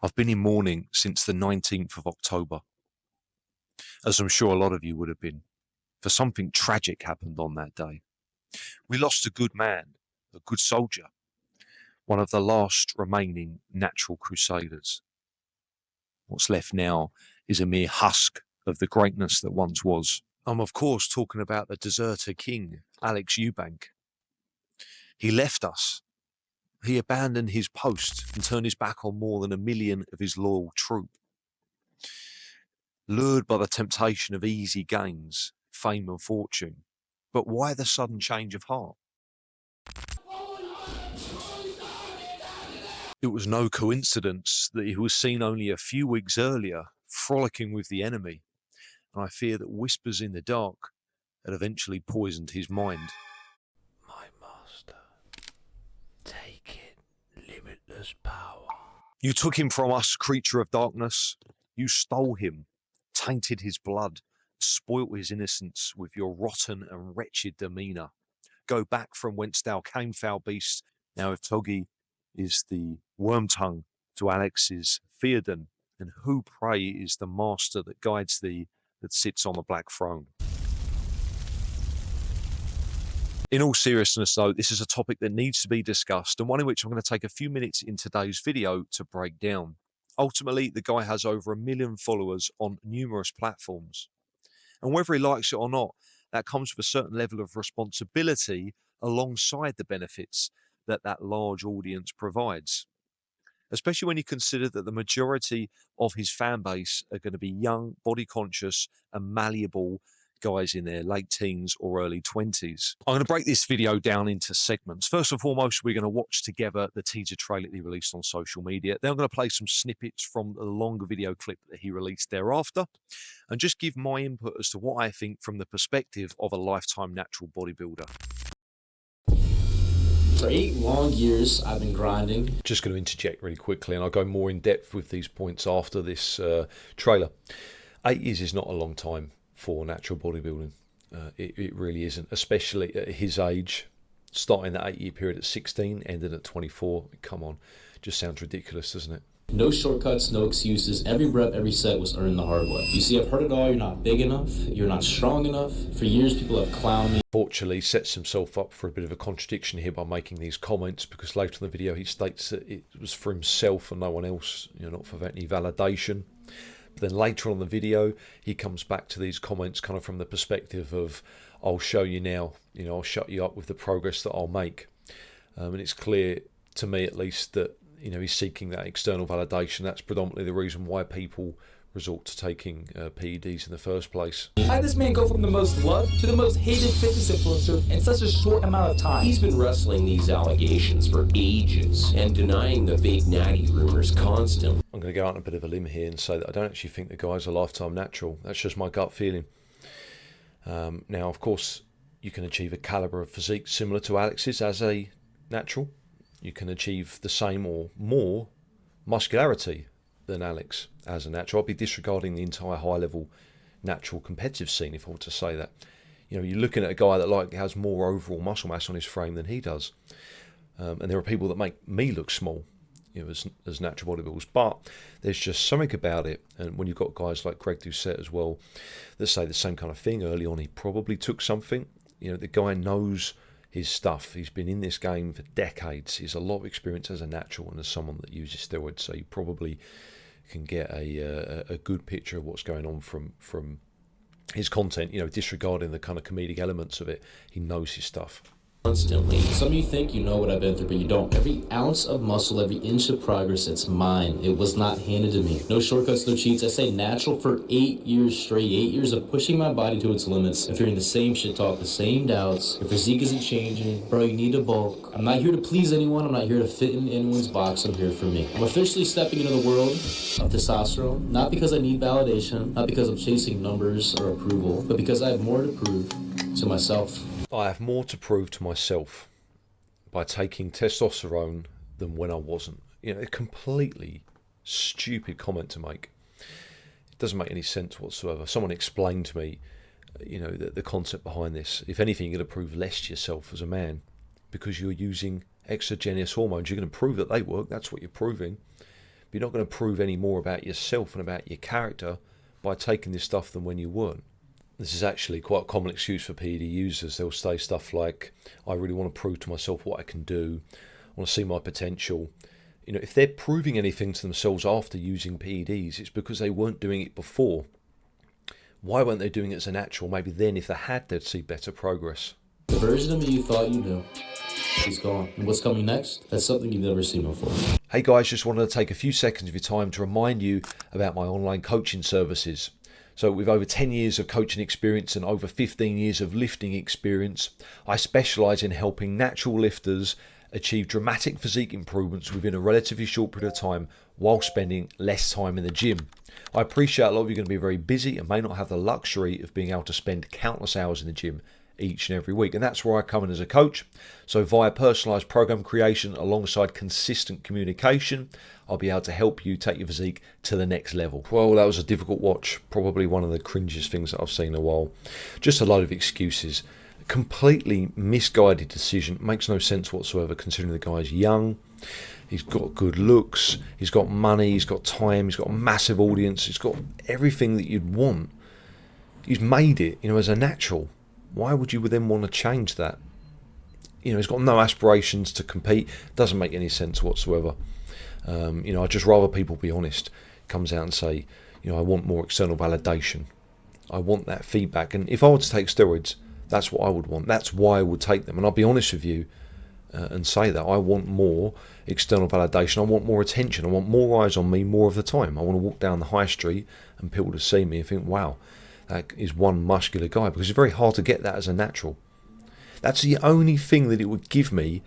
I've been in mourning since the 19th of October, as I'm sure a lot of you would have been, for something tragic happened on that day. We lost a good man, a good soldier, one of the last remaining natural crusaders. What's left now is a mere husk of the greatness that once was. I'm of course talking about the deserter king, Alex Eubank. He left us. He abandoned his post and turned his back on more than 1 million of his loyal troop. Lured by the temptation of easy gains, fame and fortune. But why the sudden change of heart? It was no coincidence that he was seen only a few weeks earlier frolicking with the enemy, and I fear that whispers in the dark had eventually poisoned his mind. My master, take it, limitless power. You took him from us, creature of darkness. You stole him, tainted his blood, spoilt his innocence with your rotten and wretched demeanour. Go back from whence thou came, foul beast. Now if Togi is the worm tongue to Alex's Theoden, then who, pray, is the master that guides thee, that sits on the black throne? In all seriousness, though, this is a topic that needs to be discussed, and one in which I'm going to take a few minutes in today's video to break down. Ultimately, the guy has over 1 million followers on numerous platforms. And whether he likes it or not, that comes with a certain level of responsibility alongside the benefits that that large audience provides. Especially when you consider that the majority of his fan base are going to be young, body conscious and malleable guys in their late teens or early 20s. I'm going to break this video down into segments. First and foremost, we're going to watch together the teaser trailer that he released on social media. Then I'm going to play some snippets from the longer video clip that he released thereafter, and just give my input as to what I think from the perspective of a lifetime natural bodybuilder. For 8 long years, I've been grinding. Just going to interject really quickly, and I'll go more in depth with these points after this trailer. 8 years is not a long time for natural bodybuilding. It really isn't, especially at his age, starting that 8-year period at 16, ending at 24. Come on, just sounds ridiculous, doesn't it? No shortcuts, no excuses. Every rep, every set was earned the hard way. You see, I've heard it all. You're not big enough. You're not strong enough. For years, people have clowned me. Fortunately, sets himself up for a bit of a contradiction here by making these comments, because later in the video he states that it was for himself and no one else, not for any validation. But then later on in the video, he comes back to these comments kind of from the perspective of, I'll show you now, I'll shut you up with the progress that I'll make. And it's clear, to me at least, that he's seeking that external validation. That's predominantly the reason why people resort to taking PEDs in the first place. How did this man go from the most loved to the most hated fitness influencer in such a short amount of time? He's been wrestling these allegations for ages and denying the fake natty rumors constantly. I'm going to go out on a bit of a limb here and say that I don't actually think the guy's a lifetime natural. That's just my gut feeling. Now, of course, you can achieve a calibre of physique similar to Alex's as a natural. You can achieve the same or more muscularity than Alex as a natural. I'll be disregarding the entire high-level natural competitive scene if I were to say that. You're looking at a guy that has more overall muscle mass on his frame than he does. And there are people that make me look small, as natural bodybuilders. But there's just something about it. And when you've got guys like Greg Doucette as well that say the same kind of thing early on, he probably took something. The guy knows his stuff. He's been in this game for decades. He's a lot of experience as a natural and as someone that uses steroids. So you probably can get a good picture of what's going on from his content, disregarding the kind of comedic elements of it. He knows his stuff. Constantly. Some of you think you know what I've been through, but you don't. Every ounce of muscle, every inch of progress, it's mine. It was not handed to me. No shortcuts, no cheats. I say natural for 8 years straight. 8 years of pushing my body to its limits and fearing the same shit talk, the same doubts. Your physique isn't changing. Bro, you need to bulk. I'm not here to please anyone. I'm not here to fit in anyone's box. I'm here for me. I'm officially stepping into the world of testosterone, not because I need validation, not because I'm chasing numbers or approval, but because I have more to prove to myself. I have more to prove to myself by taking testosterone than when I wasn't. A completely stupid comment to make. It doesn't make any sense whatsoever. Someone explained to me, the concept behind this. If anything, you're going to prove less to yourself as a man because you're using exogenous hormones. You're going to prove that they work. That's what you're proving. You're not going to prove any more about yourself and about your character by taking this stuff than when you weren't. This is actually quite a common excuse for PED users. They'll say stuff like, I really want to prove to myself what I can do. I want to see my potential. You know, if they're proving anything to themselves after using PEDs, it's because they weren't doing it before. Why weren't they doing it as a natural? Maybe then if they had, they'd see better progress. The version of me you thought you knew is gone. And what's coming next? That's something you've never seen before. Hey guys, just wanted to take a few seconds of your time to remind you about my online coaching services. So with over 10 years of coaching experience and over 15 years of lifting experience, I specialise in helping natural lifters achieve dramatic physique improvements within a relatively short period of time while spending less time in the gym. I appreciate a lot of you are going to be very busy and may not have the luxury of being able to spend countless hours in the gym each and every week, and that's where I come in as a coach. So via personalised program creation alongside consistent communication, I'll be able to help you take your physique to the next level. Well, that was a difficult watch, probably one of the cringiest things that I've seen in a while. Just a load of excuses, completely misguided decision, makes no sense whatsoever considering the guy's young, he's got good looks, he's got money, he's got time, he's got a massive audience, he's got everything that you'd want. He's made it, you know, as a natural. Why would you then want to change that? You know, he's got no aspirations to compete. Doesn't make any sense whatsoever. You know, I'd just rather people be honest. Comes out and say, you know, I want more external validation. I want that feedback. And if I were to take steroids, that's what I would want. That's why I would take them. And I'll be honest with you and say that. I want more external validation. I want more attention. I want more eyes on me more of the time. I want to walk down the high street and people to see me and think, wow, that is one muscular guy, because it's very hard to get that as a natural. That's the only thing that it would give me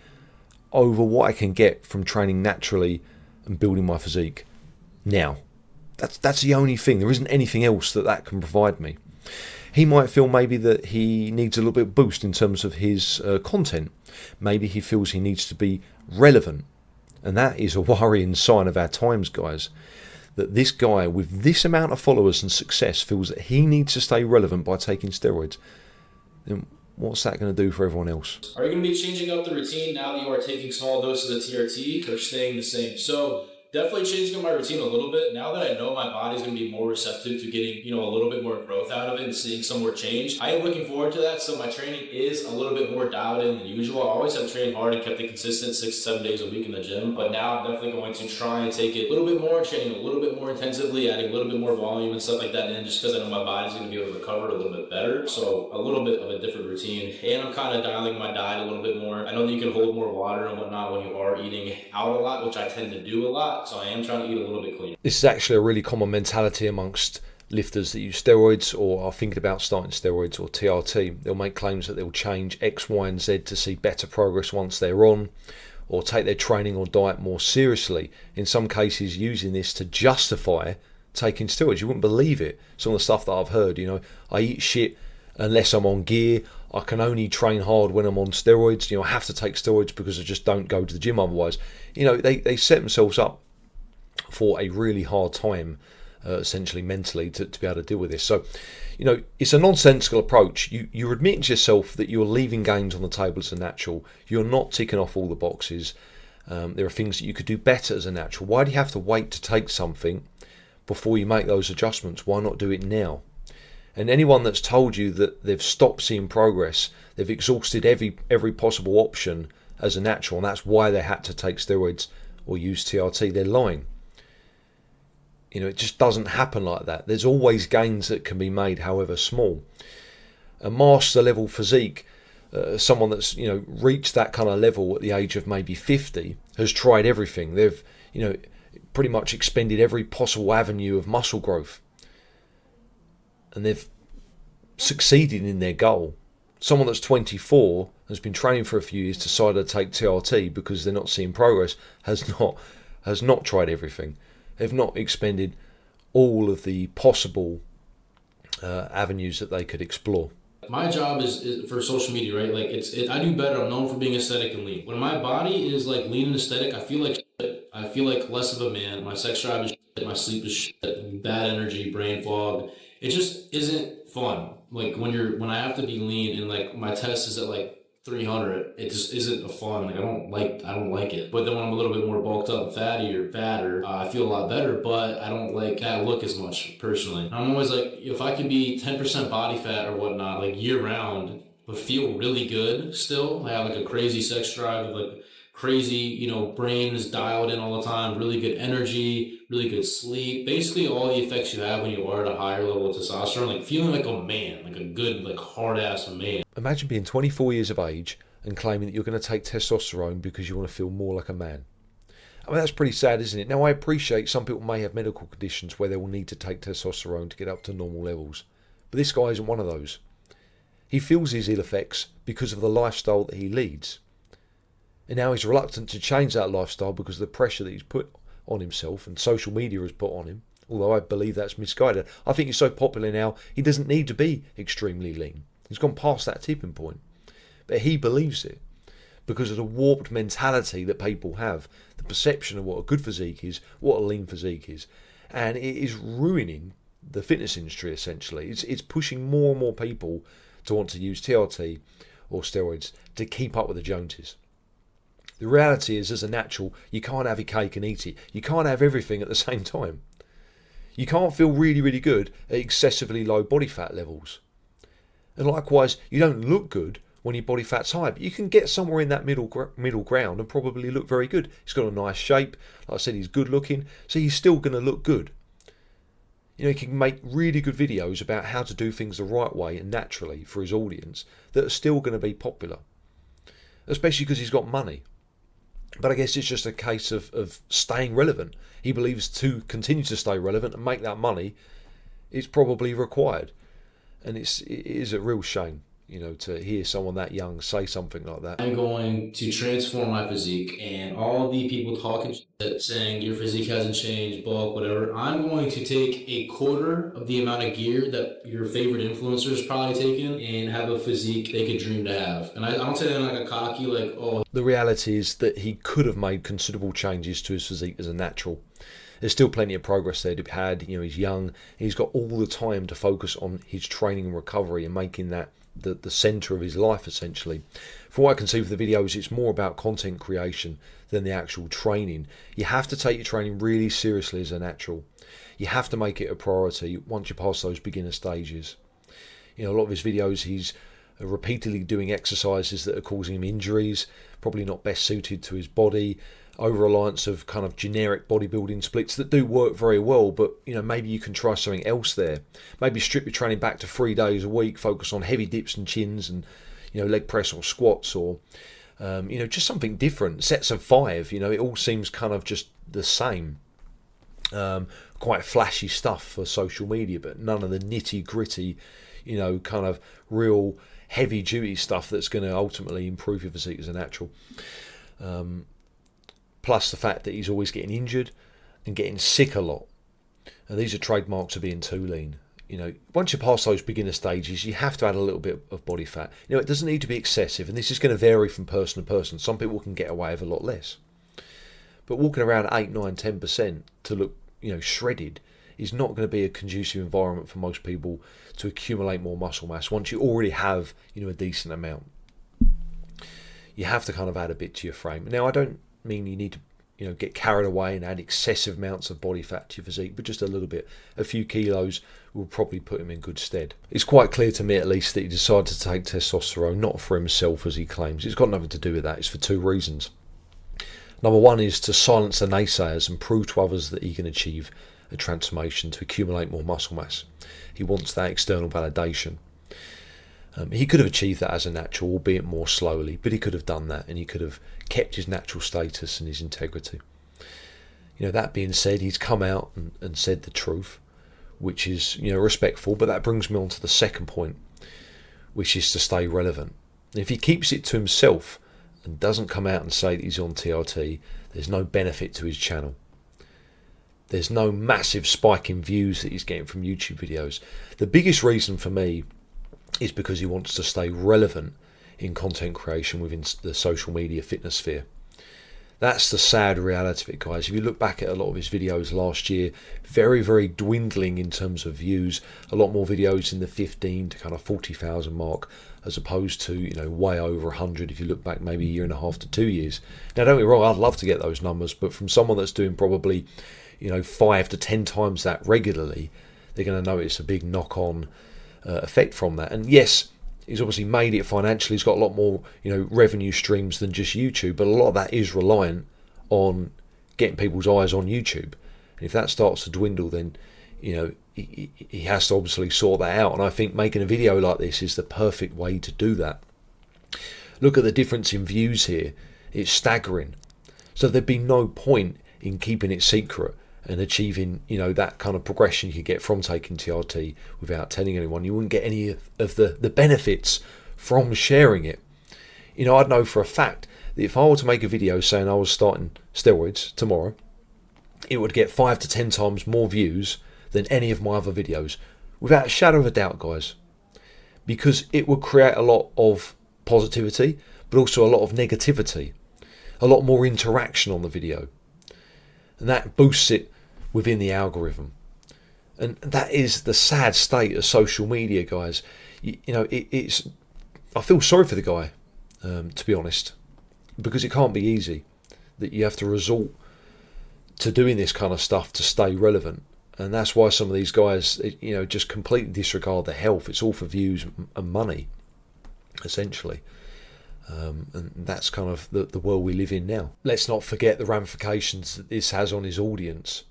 over what I can get from training naturally and building my physique now. That's the only thing. There isn't anything else that can provide me. He might feel maybe that he needs a little bit of boost in terms of his content. Maybe he feels he needs to be relevant. And that is a worrying sign of our times, guys. That this guy with this amount of followers and success feels that he needs to stay relevant by taking steroids. Then what's that going to do for everyone else? Are you going to be changing up the routine now that you are taking small doses of TRT, or staying the same? So definitely changing up my routine a little bit. Now that I know my body's going to be more receptive to getting, you know, a little bit more growth out of it and seeing some more change, I am looking forward to that. So my training is a little bit more dialed in than usual. I always have trained hard and kept it consistent 6 to 7 days a week in the gym. But now I'm definitely going to try and take it a little bit more, training a little bit more intensively, adding a little bit more volume and stuff like that. And just because I know my body's going to be able to recover it a little bit better. So a little bit of a different routine. And I'm kind of dialing my diet a little bit more. I know that you can hold more water and whatnot when you are eating out a lot, which I tend to do a lot. So I am trying to eat a little bit cleaner. This is actually a really common mentality amongst lifters that use steroids or are thinking about starting steroids or TRT. They'll make claims that they'll change X, Y, and Z to see better progress once they're on, or take their training or diet more seriously. In some cases, using this to justify taking steroids. You wouldn't believe it. Some of the stuff that I've heard, you know, I eat shit unless I'm on gear. I can only train hard when I'm on steroids. You know, I have to take steroids because I just don't go to the gym otherwise. You know, they set themselves up for a really hard time, essentially mentally, to be able to deal with this. So, you know, it's a nonsensical approach. You're admitting to yourself that you're leaving gains on the table as a natural. You're not ticking off all the boxes. There are things that you could do better as a natural. Why do you have to wait to take something before you make those adjustments? Why not do it now? And anyone that's told you that they've stopped seeing progress, they've exhausted every possible option as a natural, and that's why they had to take steroids or use TRT, they're lying. You know, it just doesn't happen like that. There's always gains that can be made, however small. A master level physique, someone that's, you know, reached that kind of level at the age of maybe 50, has tried everything. They've, you know, pretty much expended every possible avenue of muscle growth, and they've succeeded in their goal. Someone that's 24 has been training for a few years, decided to take TRT because they're not seeing progress, has not tried everything. They've not expended all of the possible avenues that they could explore. My job is for social media, right? Like I do better. I'm known for being aesthetic and lean. When my body is like lean and aesthetic, I feel like shit. I feel like less of a man. My sex drive is shit. My sleep is shit. Bad energy, brain fog. It just isn't fun. Like when I have to be lean and like my test is at like 300, it just isn't a fun. Like I don't like it. But then when I'm a little bit more bulked up, fatter, I feel a lot better. But I don't like that look as much personally. I'm always like, if I can be 10% body fat or whatnot, like year round, but feel really good still. I have like a crazy sex drive, like crazy, brain is dialed in all the time, really good energy, really good sleep. Basically all the effects you have when you are at a higher level of testosterone, like feeling like a man, like a good, like hard ass man. Imagine being 24 years of age and claiming that you're going to take testosterone because you want to feel more like a man. I mean, that's pretty sad, isn't it? Now, I appreciate some people may have medical conditions where they will need to take testosterone to get up to normal levels. But this guy isn't one of those. He feels these ill effects because of the lifestyle that he leads. And now he's reluctant to change that lifestyle because of the pressure that he's put on himself and social media has put on him. Although I believe that's misguided. I think he's so popular now, he doesn't need to be extremely lean. He's gone past that tipping point. But he believes it because of the warped mentality that people have, the perception of what a good physique is, what a lean physique is. And it is ruining the fitness industry, essentially. It's pushing more and more people to want to use TRT or steroids to keep up with the Joneses. The reality is, as a natural, you can't have your cake and eat it. You can't have everything at the same time. You can't feel really, really good at excessively low body fat levels. And likewise, you don't look good when your body fat's high, but you can get somewhere in that middle ground and probably look very good. He's got a nice shape. Like I said, he's good looking, so he's still going to look good. He can make really good videos about how to do things the right way and naturally for his audience that are still going to be popular, especially because he's got money. But I guess it's just a case of staying relevant. He believes to continue to stay relevant and make that money is probably required. And it is a real shame, to hear someone that young say something like that. I'm going to transform my physique, and all the people talking shit, saying your physique hasn't changed, bulk, whatever. I'm going to take a quarter of the amount of gear that your favorite influencer is probably taking and have a physique they could dream to have. And I don't say that in like a cocky, like, oh. The reality is that he could have made considerable changes to his physique as a natural. There's still plenty of progress there to be had. He's young. He's got all the time to focus on his training and recovery and making that the centre of his life, essentially. From what I can see from the videos, it's more about content creation than the actual training. You have to take your training really seriously as a natural. You have to make it a priority once you pass those beginner stages. A lot of his videos, he's repeatedly doing exercises that are causing him injuries, probably not best suited to his body, over-reliance of kind of generic bodybuilding splits that do work very well, but maybe you can try something else there. Maybe strip your training back to 3 days a week, focus on heavy dips and chins and leg press or squats or just something different. Sets of 5, it all seems kind of just the same. Quite flashy stuff for social media, but none of the nitty-gritty, kind of real heavy-duty stuff that's going to ultimately improve your physique as a natural. Plus the fact that he's always getting injured and getting sick a lot. And these are trademarks of being too lean. Once you pass those beginner stages, you have to add a little bit of body fat. It doesn't need to be excessive, and this is going to vary from person to person. Some people can get away with a lot less. But walking around 8, 9, 10% to look, shredded is not going to be a conducive environment for most people to accumulate more muscle mass once you already have, a decent amount. You have to kind of add a bit to your frame. Now, I don't mean you need to get carried away and add excessive amounts of body fat to your physique, but just a little bit. A few kilos will probably put him in good stead. It's quite clear to me, at least, that he decided to take testosterone not for himself, as he claims. It's got nothing to do with that. It's for 2 reasons. Number one is to silence the naysayers and prove to others that he can achieve a transformation to accumulate more muscle mass. He wants that external validation. He could have achieved that as a natural, albeit more slowly, but he could have done that, and he could have kept his natural status and his integrity. That being said, he's come out and said the truth, which is respectful, but that brings me on to the second point, which is to stay relevant. And if he keeps it to himself and doesn't come out and say that he's on TRT, there's no benefit to his channel. There's no massive spike in views that he's getting from YouTube videos. The biggest reason for me is because he wants to stay relevant in content creation within the social media fitness sphere. That's the sad reality of it, guys. If you look back at a lot of his videos last year, very, very dwindling in terms of views. A lot more videos in the 15 to kind of 40,000 mark, as opposed to, you know, way over 100 if you look back maybe a year and a half to 2 years. Now, don't get me wrong, I'd love to get those numbers, but from someone that's doing probably, you know, 5 to 10 times that regularly, they're going to notice a big knock-on effect from that. And yes, he's obviously made it financially. He's got a lot more, you know, revenue streams than just YouTube, but a lot of that is reliant on getting people's eyes on YouTube. And if that starts to dwindle, then, you know, he has to obviously sort that out. And I think making a video like this is the perfect way to do that. Look at the difference in views here. It's staggering. So there'd be no point in keeping it secret and achieving, you know, that kind of progression you could get from taking TRT without telling anyone. You wouldn't get any of the benefits from sharing it. You know, I'd know for a fact that if I were to make a video saying I was starting steroids tomorrow, it would get 5 to 10 times more views than any of my other videos, without a shadow of a doubt, guys, because it would create a lot of positivity, but also a lot of negativity, a lot more interaction on the video, and that boosts it within the algorithm. And that is the sad state of social media, guys. You know, it's I feel sorry for the guy, to be honest, because it can't be easy, that you have to resort to doing this kind of stuff to stay relevant. And that's why some of these guys, you know, just completely disregard their health. It's all for views and money, essentially. And that's kind of the world we live in now. Let's not forget the ramifications that this has on his audience.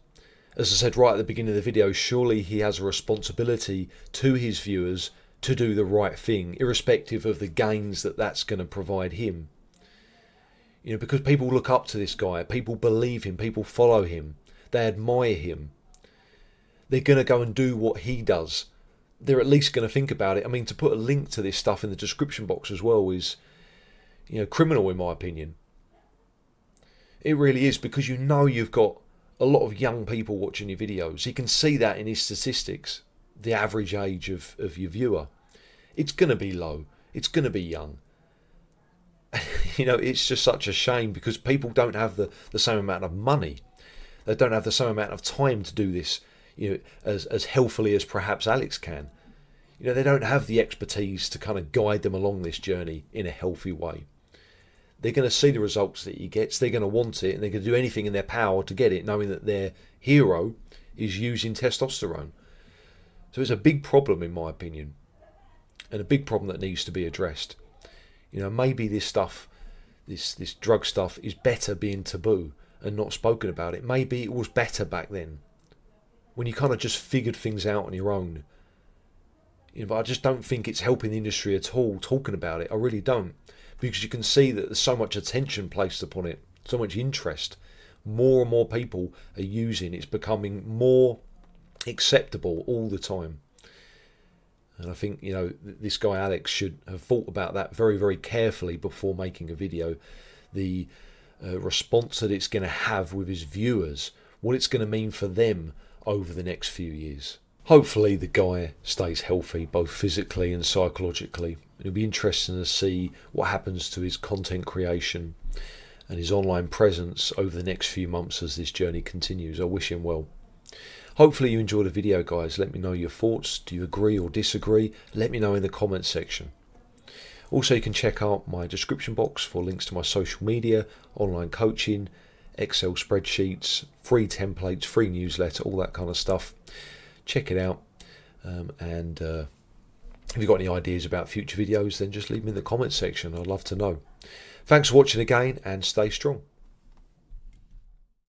As I said right at the beginning of the video, surely he has a responsibility to his viewers to do the right thing, irrespective of the gains that that's going to provide him. You know, because people look up to this guy, people believe him, people follow him, they admire him. They're going to go and do what he does. They're at least going to think about it. I mean, to put a link to this stuff in the description box as well is, you know, criminal in my opinion. It really is, because you know you've got a lot of young people watching your videos. You can see that in his statistics, the average age of your viewer. It's going to be low. It's going to be young. You know, it's just such a shame, because people don't have the same amount of money. They don't have the same amount of time to do this, you know, as healthily as perhaps Alex can. You know, they don't have the expertise to kind of guide them along this journey in a healthy way. They're going to see the results that he gets. They're going to want it, and they're going to do anything in their power to get it, knowing that their hero is using testosterone. So it's a big problem, in my opinion, and a big problem that needs to be addressed. You know, maybe this stuff, this drug stuff, is better being taboo and not spoken about. It maybe it was better back then, when you kind of just figured things out on your own. You know, but I just don't think it's helping the industry at all talking about it. I really don't, because you can see that there's so much attention placed upon it, so much interest. More and more people are using it. It's becoming more acceptable all the time. And I think, you know, this guy Alex should have thought about that very, very carefully before making a video. The response that it's going to have with his viewers, what it's going to mean for them over the next few years. Hopefully the guy stays healthy, both physically and psychologically. It'll be interesting to see what happens to his content creation and his online presence over the next few months as this journey continues. I wish him well. Hopefully you enjoyed the video, guys. Let me know your thoughts. Do you agree or disagree? Let me know in the comments section. Also, you can check out my description box for links to my social media, online coaching, Excel spreadsheets, free templates, free newsletter, all that kind of stuff. Check it out. And if you've got any ideas about future videos, then just leave them in the comments section. I'd love to know. Thanks for watching again, and stay strong.